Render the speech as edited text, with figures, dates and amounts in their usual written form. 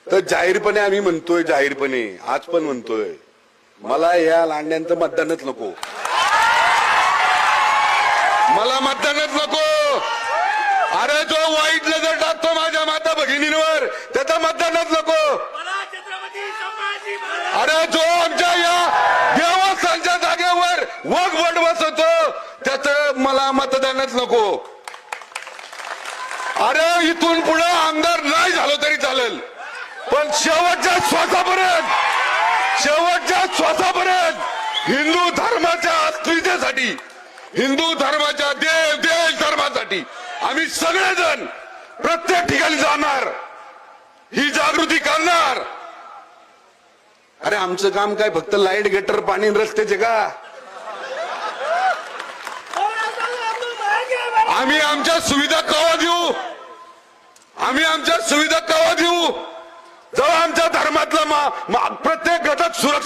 तर जाहीरपणे आम्ही म्हणतोय, जाहीरपणे आज पण म्हणतोय, मला या लांड्यांचं मतदानच नको, मला मतदानच नको। अरे जो वाईट नजर टाकतो माझ्या माता भगिनींवर त्याचं मतदानच नको। अरे जो आमच्या या देवस्थानच्या जागेवर वट बसवतो त्याचं मला मतदानच नको। अरे इथून पुढे आमदार नाही झालो तरी चालेल, पण शेवटच्या श्वासापर्यंत हिंदू धर्माच्या अस्मितेसाठी, हिंदू धर्माच्या देश धर्मासाठी आम्ही सगळेजण प्रत्येक ठिकाणी जाणार, ही जागृती करणार। अरे आमचं काम काय फक्त लाईट, गटर, पाणी, रस्त्याचे का? आम्ही आमच्या सुविधा केव्हा देऊ? जेव्हा आमच्या धर्मातला प्रत्येक घटक सुरक्षित